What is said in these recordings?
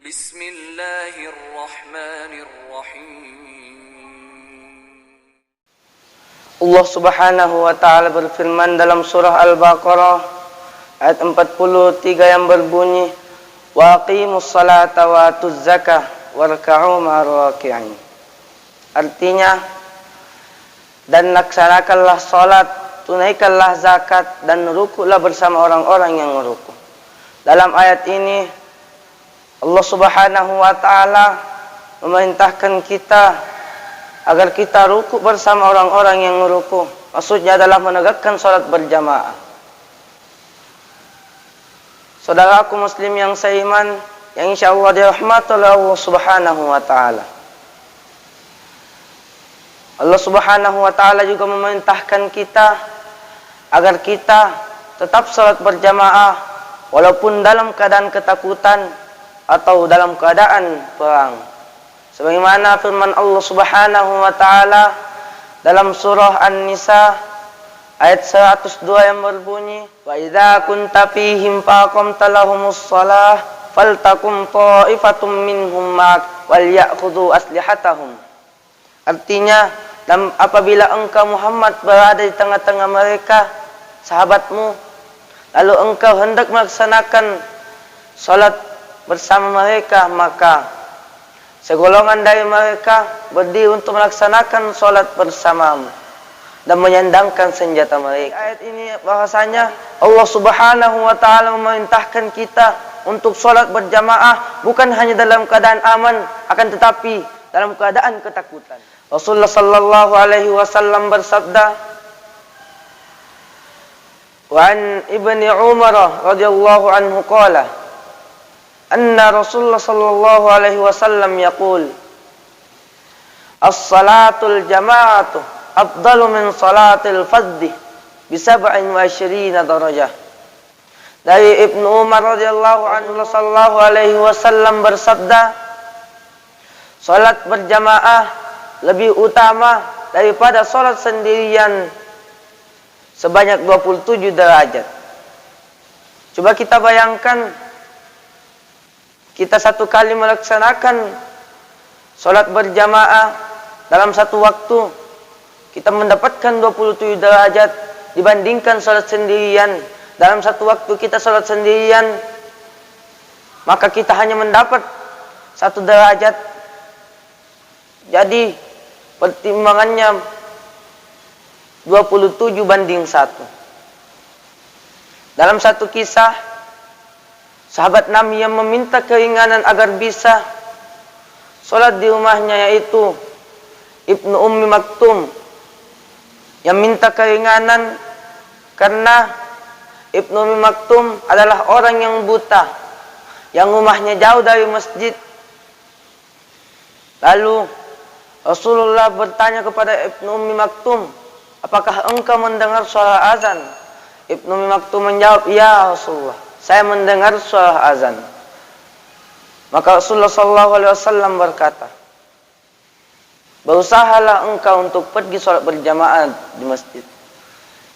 Bismillahirrahmanirrahim. Allah Subhanahu wa taala berfirman dalam surah Al-Baqarah ayat 43 yang berbunyi wa aqimus salata wa atuz zakah warka'u ma'ar raki'in. Artinya, dan laksanakanlah salat, tunaikanlah zakat, dan rukuklah bersama orang-orang yang merukuk. Dalam ayat ini Allah Subhanahu wa taala memerintahkan kita agar kita rukuk bersama orang-orang yang merukuk. Maksudnya adalah menegakkan salat berjamaah. Saudaraku muslim yang seiman, yang insyaallah dirahmati oleh Allah Subhanahu wa taala. Allah Subhanahu wa taala juga memerintahkan kita agar kita tetap salat berjamaah walaupun dalam keadaan ketakutan atau dalam keadaan perang. Sebagaimana firman Allah Subhanahu wa taala dalam surah An-Nisa ayat 102 yang berbunyi wa idza kunta fihim faqamta lahumus shalah faltakum ta'ifatum minhum ma'ak wal ya'khudhu aslihatahum. Artinya, dan apabila engkau Muhammad berada di tengah-tengah mereka, sahabatmu, lalu engkau hendak melaksanakan salat bersama mereka, maka segolongan dari mereka berdiri untuk melaksanakan salat bersamamu dan menyandangkan senjata mereka. Ayat ini bahasanya Allah Subhanahu wa taala memerintahkan kita untuk salat berjamaah bukan hanya dalam keadaan aman, akan tetapi dalam keadaan ketakutan. Rasulullah sallallahu alaihi wasallam bersabda, wa an Ibni Umar radhiyallahu anhu qala anna Rasulullah sallallahu alaihi wasallam yaqul as-salatul jama'atu afdalu min salatil fardhi bi 27 darajah. Dari Ibnu Umar radhiyallahu anhu, sallallahu alaihi wasallam bersabda, salat berjamaah lebih utama daripada salat sendirian sebanyak 27 derajat. Coba kita bayangkan, kita satu kali melaksanakan salat berjamaah dalam satu waktu, kita mendapatkan 27 derajat dibandingkan salat sendirian. Dalam satu waktu kita salat sendirian, maka kita hanya mendapat 1 derajat. Jadi pertimbangannya 27 banding 1. Dalam satu kisah, sahabat Nabi yang meminta keringanan agar bisa salat di rumahnya, yaitu Ibnu Ummi Maktum, yang minta keringanan karena Ibnu Ummi Maktum adalah orang yang buta, yang rumahnya jauh dari masjid. Lalu Rasulullah bertanya kepada Ibnu Ummi Maktum, apakah engkau mendengar suara azan? Ibnu Ummi Maktum menjawab, ya Rasulullah, saya mendengar suara azan. Maka Rasulullah SAW berkata, berusahalah engkau untuk pergi sholat berjamaah di masjid.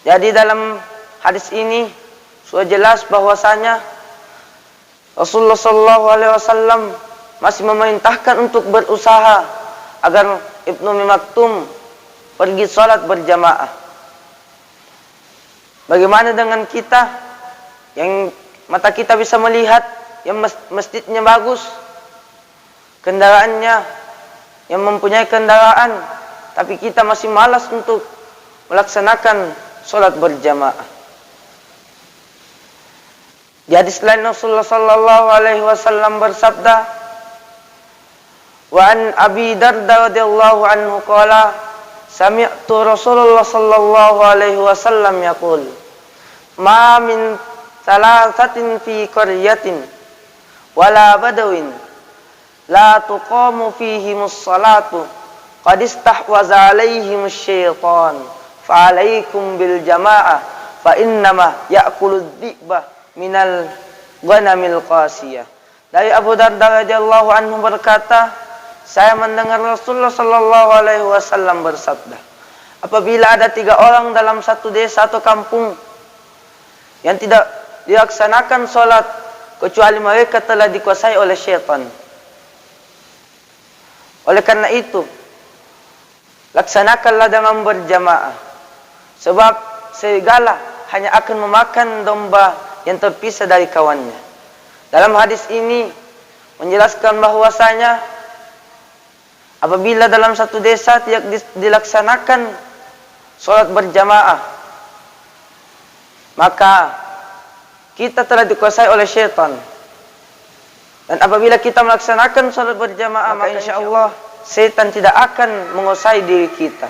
Jadi dalam hadis ini sudah jelas bahwasanya Rasulullah SAW masih memerintahkan untuk berusaha agar Ibnu Ummi Maktum pergi sholat berjamaah. Bagaimana dengan kita yang mata kita bisa melihat yang masjidnya bagus, kendaraannya, yang mempunyai kendaraan, tapi kita masih malas untuk melaksanakan sholat berjamaah. Jadi selain Rasulullah sallallahu alaihi wasallam bersabda, wa an Abi Darda radhiyallahu anhu qala sami'tu Rasulullah sallallahu alaihi wasallam yaqul ma min salasatin fi qaryatin wala badawin la tuqamu fihimus salatu qad istahwaza alaihimus syaitan fa alaikum bil jamaah fa innama ya'kulud dhi'ba minal ghanamil qasiyah. Dari Abu Darda radhiyallahu anhu berkata, saya mendengar Rasulullah sallallahu alaihi wasallam bersabda, apabila ada 3 orang dalam satu desa atau kampung yang tidak dilaksanakan salat kecuali mereka telah dikuasai oleh syaitan, Oleh karena itu, laksanakanlah dengan berjamaah. Sebab serigala hanya akan memakan domba yang terpisah dari kawannya. Dalam hadis ini menjelaskan bahwasanya apabila dalam satu desa tidak dilaksanakan sholat berjamaah, maka kita telah dikuasai oleh syaitan. Dan apabila kita melaksanakan sholat berjamaah, maka insya Allah setan tidak akan menguasai diri kita.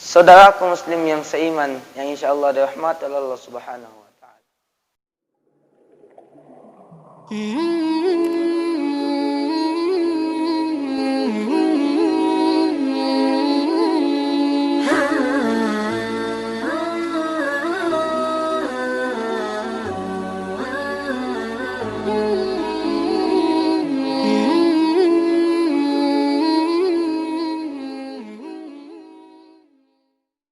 Saudaraku muslim yang seiman, yang insya Allah dirahmati oleh Allah Subhanahu wa Ta'ala.